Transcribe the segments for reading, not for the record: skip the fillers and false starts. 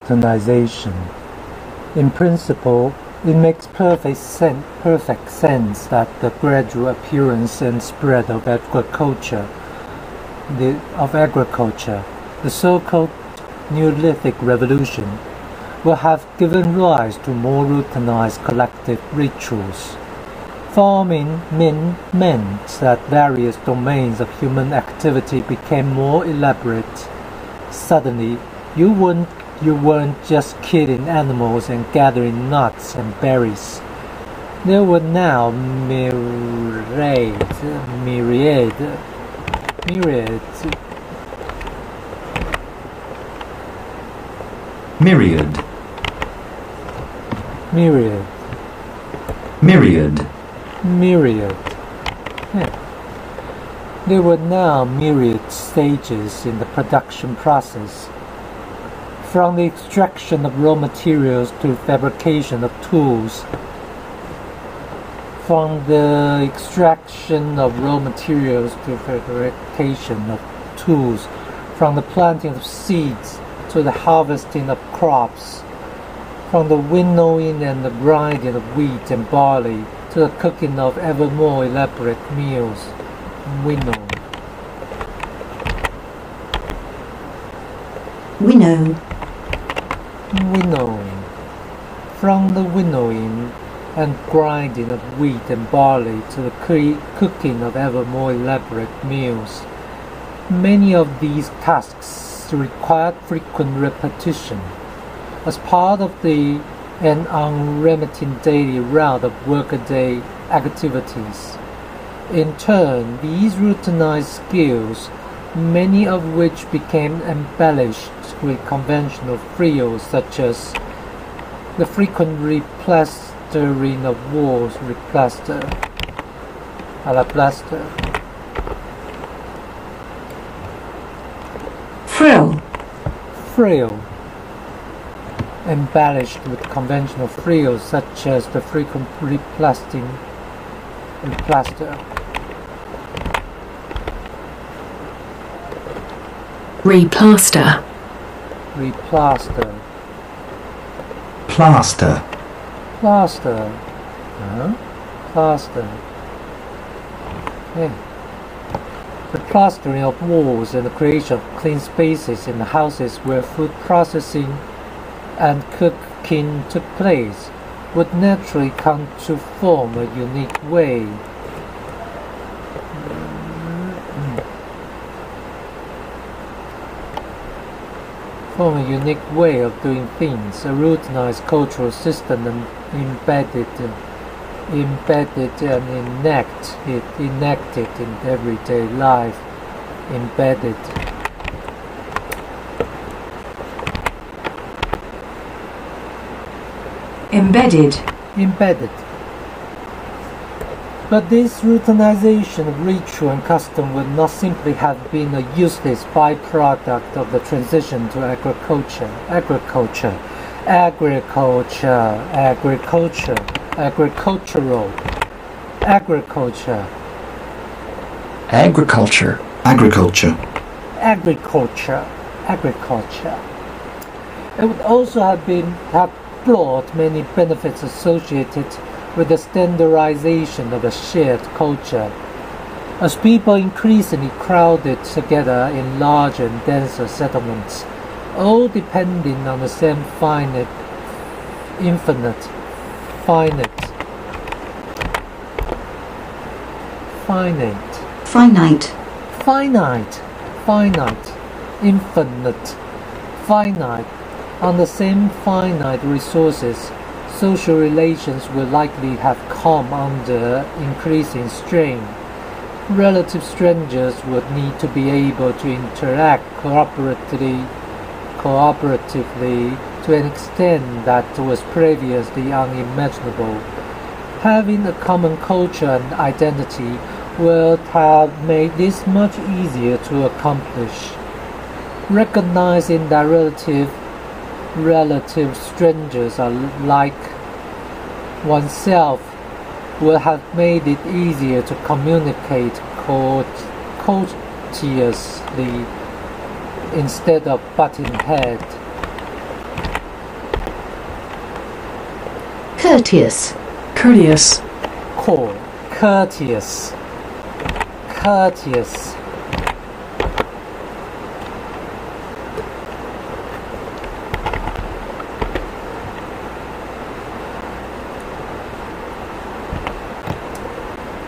routinization. In principle, it makes perfect sense that the gradual appearance and spread of agriculture, the so-called Neolithic Revolution, will have given rise to more routinized collective rituals. Farming meant that various domains of human activity became more elaborate. Suddenly, you weren't just killing animals and gathering nuts and berries. There were now myriad There were now myriad stages in the production process, from the extraction of raw materials to fabrication of tools, from the planting of seeds to the harvesting of crops, from the winnowing and the grinding of wheat and barley to the cooking of ever more elaborate meals. Winnow. From the winnowing and grinding of wheat and barley to the cooking of ever more elaborate meals. Many of these tasks required frequent repetition as part of an unremitting daily round of workaday activities. In turn, these routinized skills, many of which became embellished with conventional frills such as the frequent replastering of walls, replaster à la plaster. Frill. Embellished with conventional frills such as the frequent replaster. Replaster. Yeah. The plastering of walls and the creation of clean spaces in the houses where food processing and cooking took place would naturally come to form a unique way of doing things, a routinized cultural system embedded and enacted in everyday life. Embedded. But this routinization of ritual and custom would not simply have been a useless byproduct of the transition to agriculture. It would also have brought many benefits associated with the standardization of a shared culture. As people increasingly crowded together in larger and denser settlements, all depending on the same finite on the same finite resources, social relations will likely have come under increasing strain. Relative strangers would need to be able to interact cooperatively to an extent that was previously unimaginable. Having a common culture and identity would have made this much easier to accomplish. Recognizing that relative strangers are like oneself will have made it easier to communicate courteously instead of butting heads. Courteous. Courteous. Courteous. Courteous.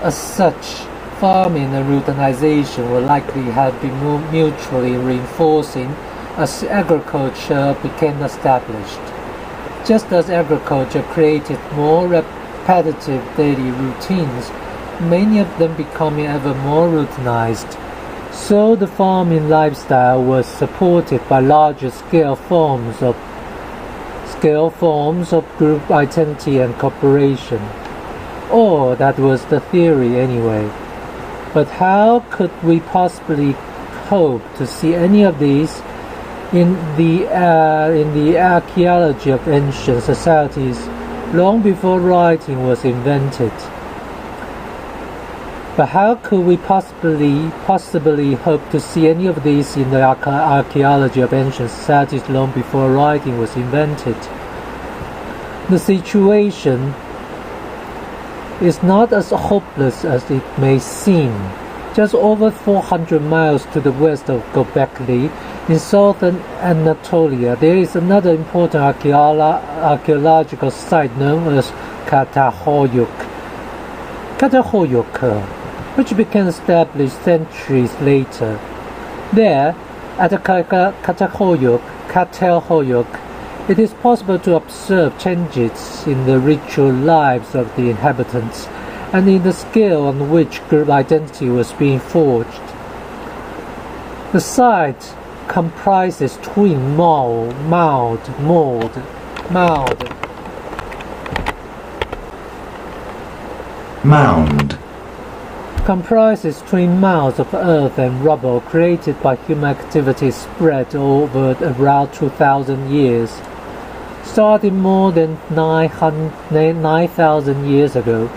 As such, farming and routinization will likely have been mutually reinforcing as agriculture became established. Just as agriculture created more repetitive daily routines, many of them becoming ever more routinized. So the farming lifestyle was supported by larger scale forms of group identity and cooperation. Or that was the theory anyway. But how could we possibly hope to see any of these in the archaeology of ancient societies long before writing was invented? But how could we possibly hope to see any of these in the archaeology of ancient societies long before writing was invented? The situation is not as hopeless as it may seem. Just over 400 miles to the west of Göbekli, in southern Anatolia, there is another important archaeological site known as Çatalhöyük, which became established centuries later. There, at the Çatalhöyük, it is possible to observe changes in the ritual lives of the inhabitants and in the scale on which group identity was being forged. The site comprises twin comprises twin mounds of earth and rubble created by human activity spread over around 2,000 years. Starting more than 9,000 years ago,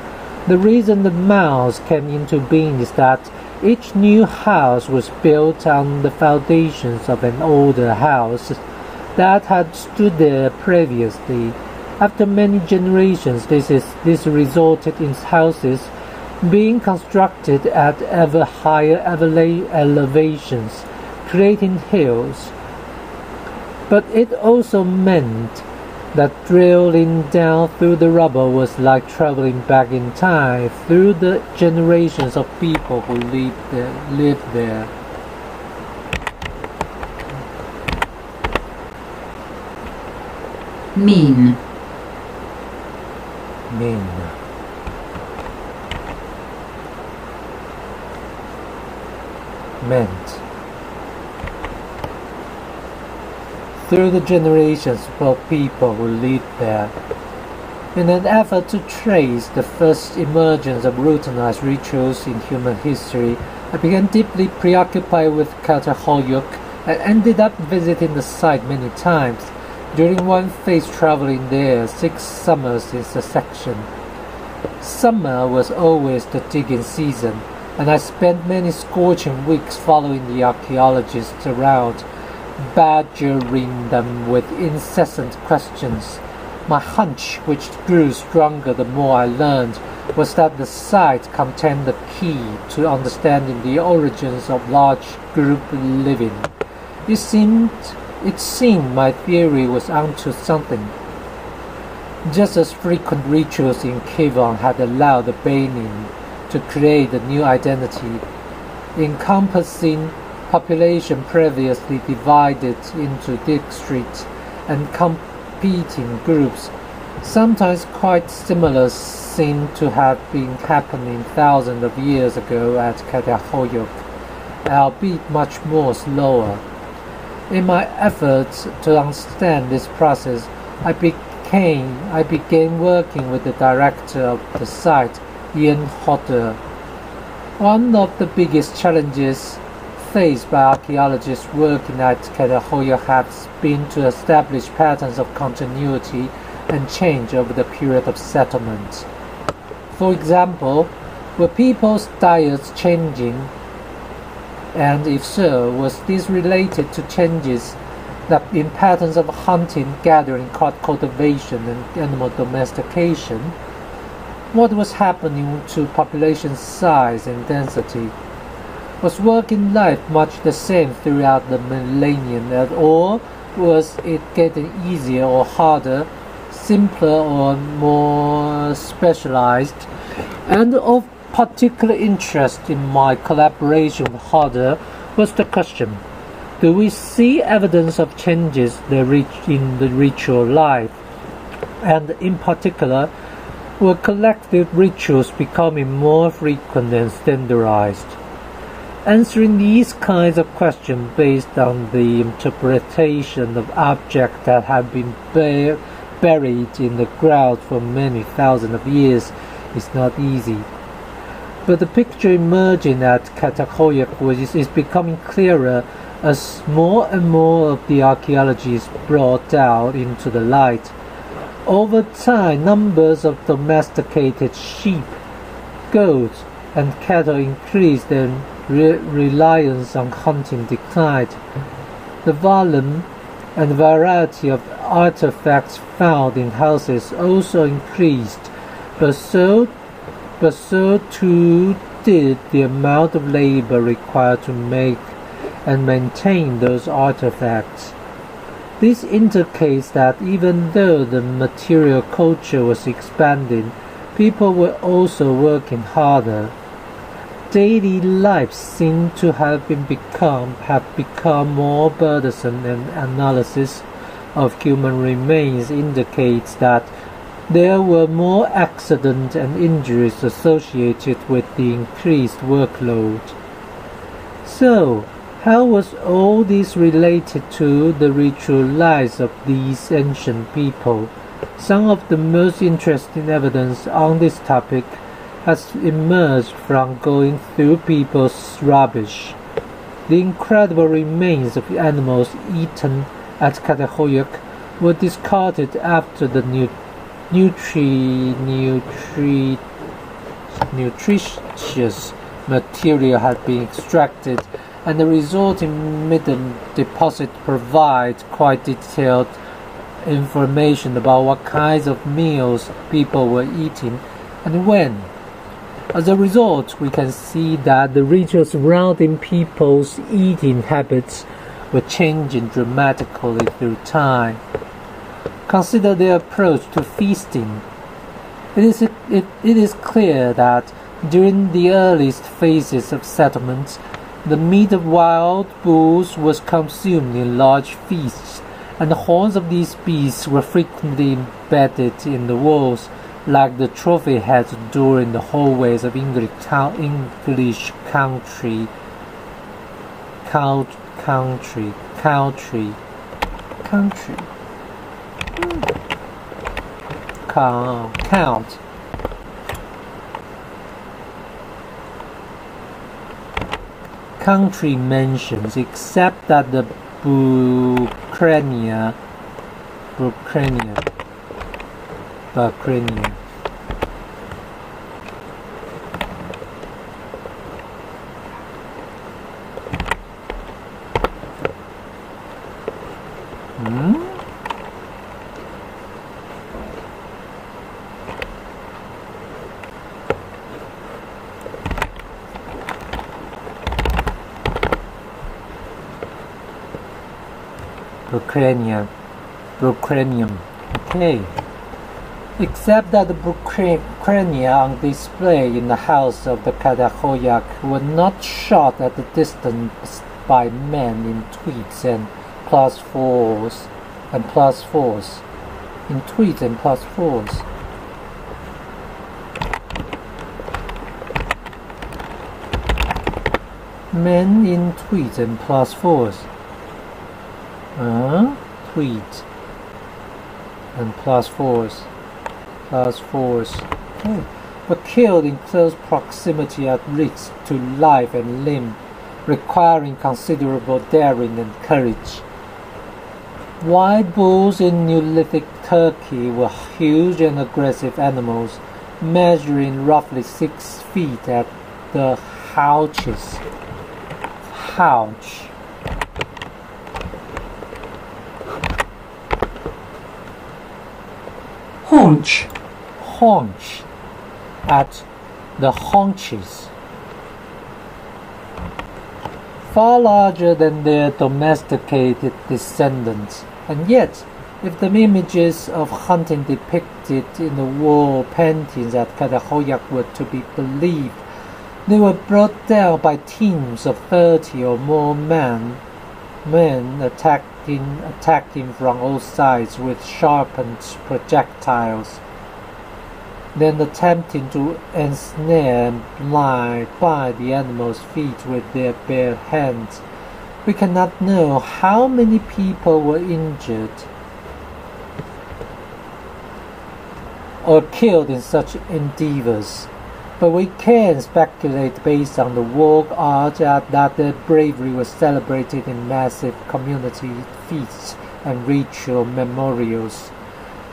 the reason the mounds came into being is that each new house was built on the foundations of an older house that had stood there previously. After many generations, this resulted in houses being constructed at ever higher elevations, creating hills. But it also meant that drilling down through the rubble was like traveling back in time through the generations of people who lived there. Mean. Meant. Through the generations of people who lived there. In an effort to trace the first emergence of routinized rituals in human history, I began deeply preoccupied with Çatalhöyük and ended up visiting the site many times, during one phase traveling there 6 summers in succession. Summer was always the digging season, and I spent many scorching weeks following the archaeologists around, badgering them with incessant questions. My hunch, which grew stronger the more I learned, was that the site contained the key to understanding the origins of large group living. It seemed my theory was onto something. Just as frequent rituals in Kivon had allowed the Benin to create a new identity, encompassing population previously divided into districts and competing groups, sometimes quite similar, seem to have been happening thousands of years ago at Çatalhöyük, albeit much more slower. In my efforts to understand this process, I began working with the director of the site, Ian Hodder. One of the biggest challenges faced by archaeologists working at Çatalhöyük has been to establish patterns of continuity and change over the period of settlement. For example, were people's diets changing? And if so, was this related to changes that in patterns of hunting, gathering, cultivation, and animal domestication, what was happening to population size and density? Was working life much the same throughout the millennium, or was it getting easier or harder, simpler or more specialized? And of particular interest in my collaboration with Harder was the question: do we see evidence of changes in the ritual life? And in particular, were collective rituals becoming more frequent and standardized? Answering these kinds of questions based on the interpretation of objects that have been buried in the ground for many thousands of years is not easy. But the picture emerging at Katahoyuk is becoming clearer as more and more of the archaeology is brought out into the light. Over time, numbers of domesticated sheep, goats, and cattle increased and reliance on hunting declined. The volume and variety of artifacts found in houses also increased, but so too did the amount of labor required to make and maintain those artifacts. This indicates that even though the material culture was expanding, people were also working harder. Daily life seemed to have become more burdensome, and analysis of human remains indicates that there were more accidents and injuries associated with the increased workload. So, how was all this related to the ritual lives of these ancient people? Some of the most interesting evidence on this topic has emerged from going through people's rubbish. The incredible remains of animals eaten at Katahoyuk were discarded after the nutritious material had been extracted, and the resulting middle deposit provides quite detailed information about what kinds of meals people were eating and when. As a result, we can see that the rituals surrounding people's eating habits were changing dramatically through time. Consider their approach to feasting. It is clear that during the earliest phases of settlement, the meat of wild bulls was consumed in large feasts, and the horns of these beasts were frequently embedded in the walls, like the trophy heads during the hallways of English country. Country mentions, except that the Bukrania. Bucranium. Okay. Except that the Bucrania on display in the house of the Katahoyuk were not shot at a distance by men in tweeds and +4s. In tweeds and +4s. Men in tweeds and +4s. Tweeds and +4s. Okay. Were killed in close proximity at risk to life and limb, requiring considerable daring and courage. Wild bulls in Neolithic Turkey were huge and aggressive animals, measuring roughly 6 feet at the houch. haunch, haunch, at the haunches. Far larger than their domesticated descendants, and yet, if the images of hunting depicted in the wall paintings at Catahoyuk were to be believed, they were brought down by teams of 30 or more men attacking from all sides with sharpened projectiles, then attempting to ensnare and bind the animal's feet with their bare hands. We cannot know how many people were injured or killed in such endeavors, but we can speculate based on the folk art that their bravery was celebrated in massive community feasts and ritual memorials.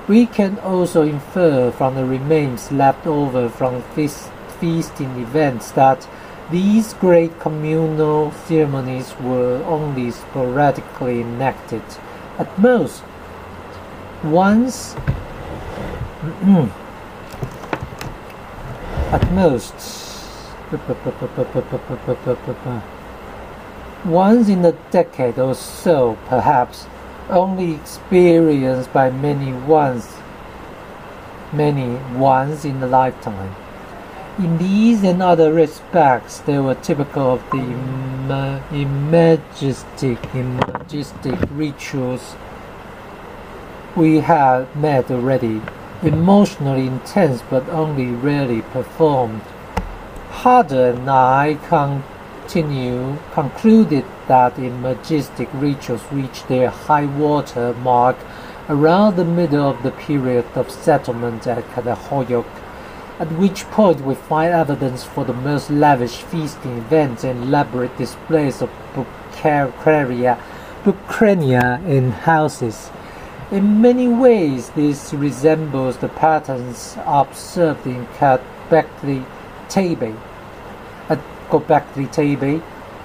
We can also infer from the remains left over from feasting events that these great communal ceremonies were only sporadically enacted, at most once once in a decade or so, perhaps, only experienced by many once in a lifetime. In these and other respects, they were typical of the imagistic rituals we had met already, emotionally intense but only rarely performed. Harder and I concluded that imagistic rituals reached their high water mark around the middle of the period of settlement at Catahoyuk, at which point we find evidence for the most lavish feasting events and elaborate displays of bucraria in houses. In many ways, this resembles the patterns observed in Göbekli Tepe,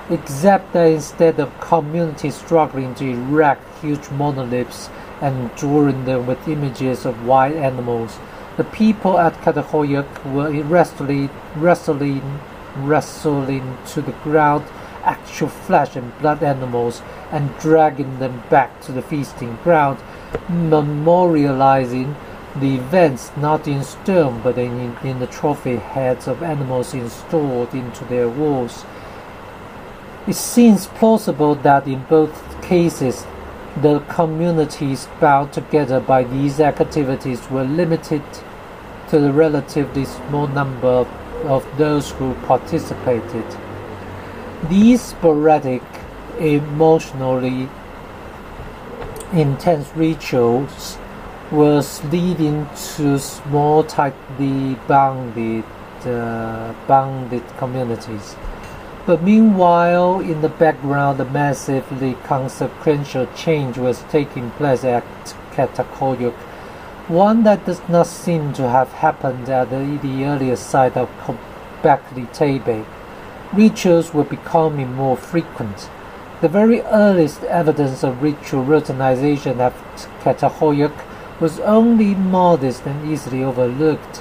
except that instead of communities struggling to erect huge monoliths and drawing them with images of wild animals, the people at Catahoyuk were wrestling to the ground actual flesh and blood animals and dragging them back to the feasting ground, memorializing the events not in stone but in the trophy heads of animals installed into their walls. It seems plausible that in both cases the communities bound together by these activities were limited to the relatively small number of those who participated. These sporadic, emotionally intense rituals was leading to small, tightly bounded communities. But meanwhile, in the background, a massively consequential change was taking place at Catahoyuk, one that does not seem to have happened at the earlier site of Göbekli Tepe. Rituals were becoming more frequent. The very earliest evidence of ritual routinization at Catahoyuk was only modest and easily overlooked.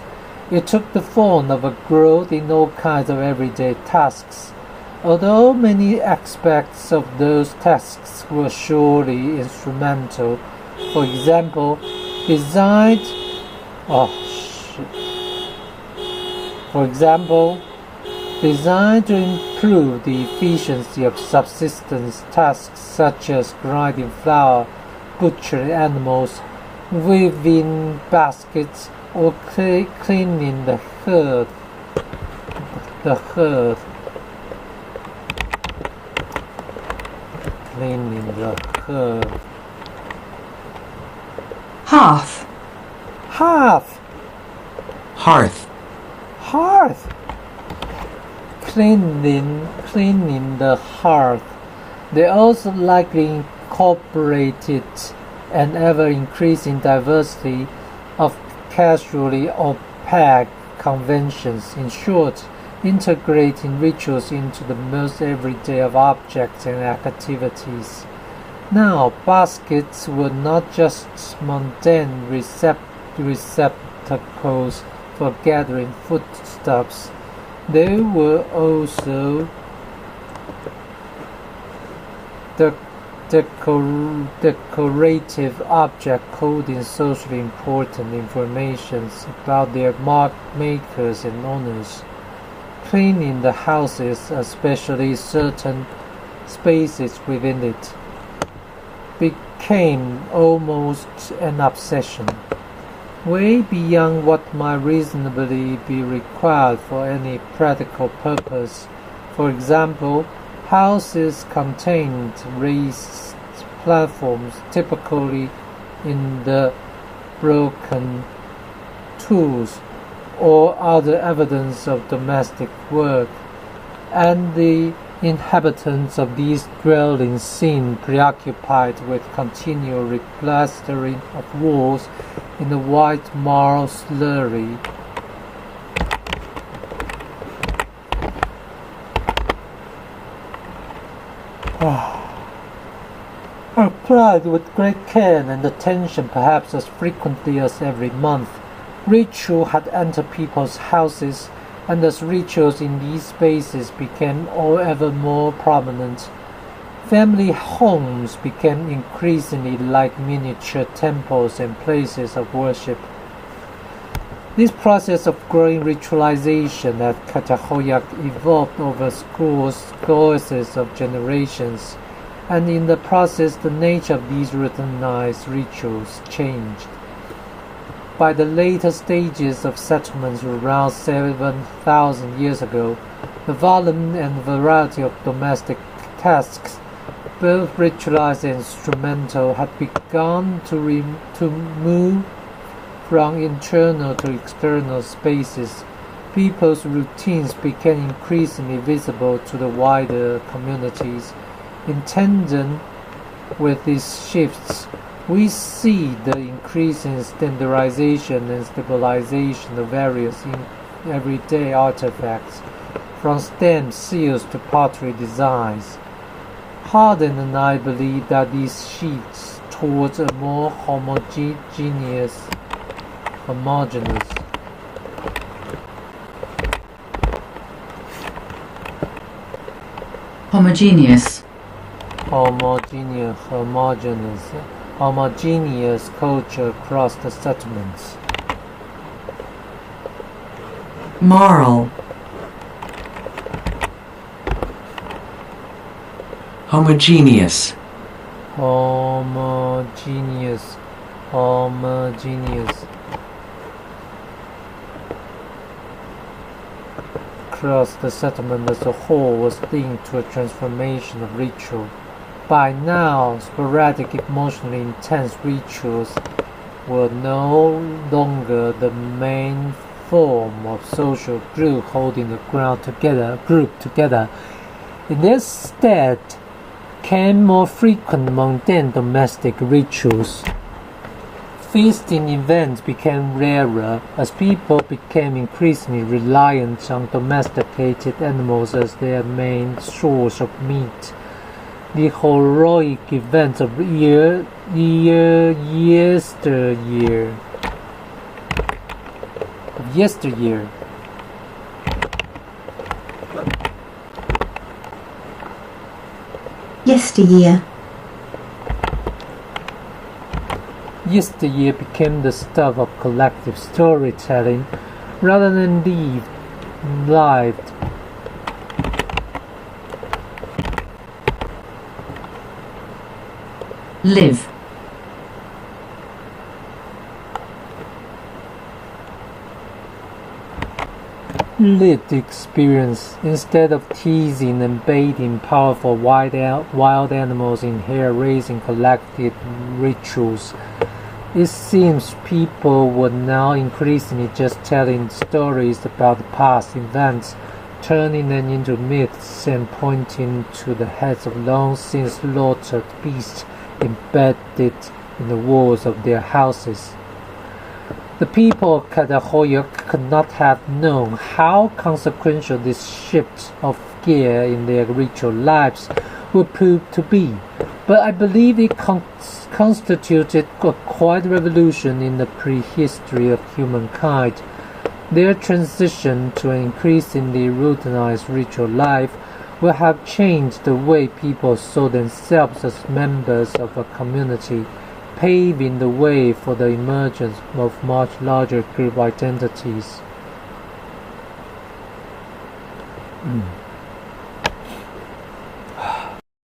It took the form of a growth in all kinds of everyday tasks. Although many aspects of those tasks were surely instrumental, for example, designed to improve the efficiency of subsistence tasks such as grinding flour, butchering animals, weaving baskets, or cleaning the herd. hearth, Cleaning the hearth. They also likely incorporated an ever-increasing diversity of casually opaque conventions. In short, integrating rituals into the most everyday of objects and activities. Now, baskets were not just mundane receptacles for gathering foodstuffs. There were also decorative objects holding socially important information about their makers and owners. Cleaning the houses, especially certain spaces within it, became almost an obsession, way beyond what might reasonably be required for any practical purpose. For example, houses contained raised platforms, typically in the broken tools or other evidence of domestic work, and the inhabitants of these dwellings seemed preoccupied with continual replastering of walls in the white marl slurry. Applied with great care and attention, perhaps as frequently as every month, ritual had entered people's houses, and as rituals in these spaces became ever more prominent, family homes became increasingly like miniature temples and places of worship. This process of growing ritualization at Cajahoyuk evolved over scores of generations, and in the process the nature of these routinized rituals changed. By the later stages of settlements around 7,000 years ago, the volume and variety of domestic tasks, both ritualized and instrumental, had begun to move from internal to external spaces. People's routines became increasingly visible to the wider communities. In tandem with these shifts, we see the increasing standardization and stabilization of various everyday artifacts, from stamps, seals to pottery designs. Harden and I believe that these shifts towards a more homogeneous culture across the settlements. Moral. Homogeneous. Across the settlement as a whole was linked to a transformation of ritual. By now, sporadic, emotionally intense rituals were no longer the main form of social group holding the group together. In their stead came more frequent mundane domestic rituals. Feasting events became rarer as people became increasingly reliant on domesticated animals as their main source of meat. The heroic events of yesteryear became the stuff of collective storytelling rather than lived. Live. Lived experience. Instead of teasing and baiting powerful wild animals in hair-raising collective rituals, it seems people were now increasingly just telling stories about the past events, turning them into myths and pointing to the heads of long-since slaughtered beasts embedded in the walls of their houses. The people of Cajahoyuk could not have known how consequential this shift of gear in their ritual lives would prove to be, but I believe it constituted a quite revolution in the prehistory of humankind. Their transition to an increasingly routinized ritual life will have changed the way people saw themselves as members of a community, paving the way for the emergence of much larger group identities.